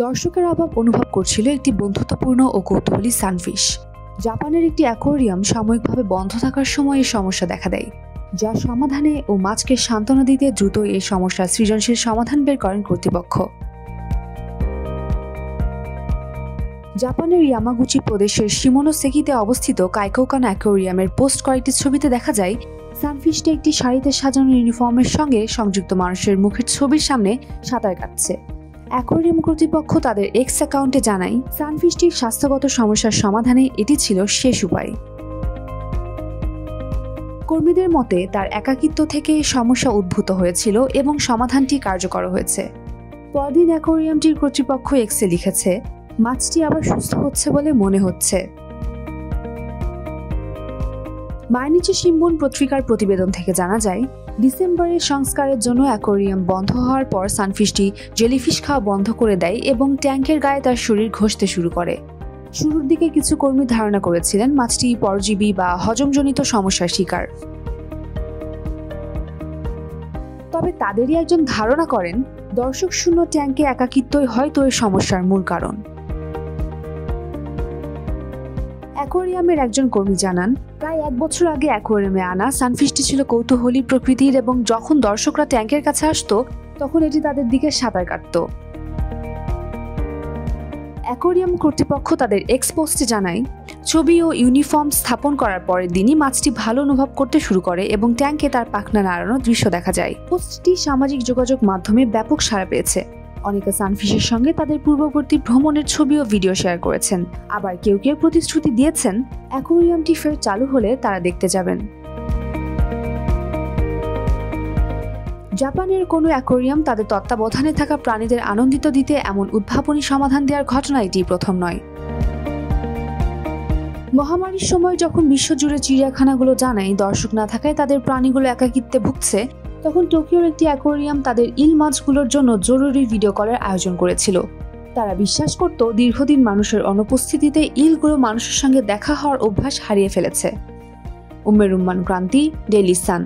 দর্শকের অভাব অনুভব করছিল একটি বন্ধুত্বপূর্ণ ও কৌতূহলী সানফিশ। জাপানের একটি অ্যাকোয়ারিয়াম সাময়িকভাবে বন্ধ থাকার সময় এই সমস্যা দেখা দেয়, যার সমাধানে ও মাছকে সান্ত্বনা দিতে দ্রুত এই সমস্যার সৃজনশীল সমাধান বের করেন কর্তৃপক্ষ। জাপানের ইয়ামাগুচি প্রদেশের শিমোনোসেকিতে অবস্থিত কাইকোকান অ্যাকোয়ারিয়ামের পোস্ট কয়েকটি ছবিতে দেখা যায় সানফিশটি একটি সারিতে সাজানো ইউনিফর্মের সঙ্গে সংযুক্ত মানুষের মুখের ছবির সামনে সাঁতার কাটছে। অ্যাকোয়ারিয়াম কর্তৃপক্ষ তাদের এক্স অ্যাকাউন্টে জানায়, সানফিশটির স্বাস্থ্যগত সমস্যার সমাধানে এটি ছিল শেষ উপায়। কর্মীদের মতে তার একাকিত্ব থেকে সমস্যা উদ্ভূত হয়েছিল এবং সমাধানটি কার্যকর হয়েছে। পরদিন অ্যাকোয়ারিয়ামটির কর্তৃপক্ষ এক্সে লিখেছে, মাছটি আবার সুস্থ হচ্ছে বলে মনে হচ্ছে। মাইনিচি শিম্বুন পত্রিকার প্রতিবেদন থেকে জানা যায়, ডিসেম্বরের সংস্কারের জন্য অ্যাকোয়ারিয়াম বন্ধ হওয়ার পর সানফিশটি জেলিফিশ খাওয়া বন্ধ করে দেয় এবং ট্যাঙ্কের গায়ে তার শরীর ঘষতে শুরু করে। শুরুর দিকে কিছু কর্মী ধারণা করেছিলেন মাছটি পরজীবী বা হজমজনিত সমস্যার শিকার। তবে তাদেরই একজন ধারণা করেন, দর্শক শূন্য ট্যাঙ্কে একাকিত্বই হয়তো এই সমস্যার মূল কারণ। অ্যাকোয়ারিয়ামের একজন কর্মী জানান, প্রায় 1 বছর আগে অ্যাকোয়ারিয়ামে আনা সানফিশটি ছিল কৌতূহলী প্রকৃতির এবং যখন দর্শকরা ট্যাঙ্কের কাছে আসতো তখন এটি তাদের দিকে সাঁতার কাটত। অ্যাকোয়ারিয়াম কর্তৃপক্ষ তাদের এক্স পোস্টে জানায়, ছবি ও ইউনিফর্ম স্থাপন করার পরের দিনই মাছটি ভালো অনুভব করতে শুরু করে এবং ট্যাঙ্কে তার পাখনা নাড়ানোর দৃশ্য দেখা যায়। পোস্টটি সামাজিক যোগাযোগ মাধ্যমে ব্যাপক সাড়া পেয়েছে। অনেকে সানফিশের সঙ্গে তাদের পূর্ববর্তী ভ্রমণের ছবি ও ভিডিও শেয়ার করেছেন। আবার কেউ কেউ প্রতিশ্রুতি দিয়েছেন অ্যাকোয়ারিয়ামটি ফের চালু হলে তারা দেখতে যাবেন। জাপানের কোনো অ্যাকোয়ারিয়াম তাদের তত্ত্বাবধানে থাকা প্রাণীদের আনন্দিত দিতে এমন উদ্ভাবনী সমাধান দেওয়ার ঘটনা এটি প্রথম নয়। মহামারীর সময় যখন বিশ্বজুড়ে চিড়িয়াখানাগুলো জানায় দর্শক না থাকায় তাদের প্রাণীগুলো একাকিত্বে ভুগছে, তখন টোকিওর একটি অ্যাকোয়ারিয়াম তাদের ইল মাছগুলোর জন্য জরুরি ভিডিও কলের আয়োজন করেছিল। তারা বিশ্বাস করত দীর্ঘদিন মানুষের অনুপস্থিতিতে ইলগুলো মানুষের সঙ্গে দেখা হওয়ার অভ্যাস হারিয়ে ফেলেছে। উম্মে রুম্মান ক্রান্তি, ডেইলি সান।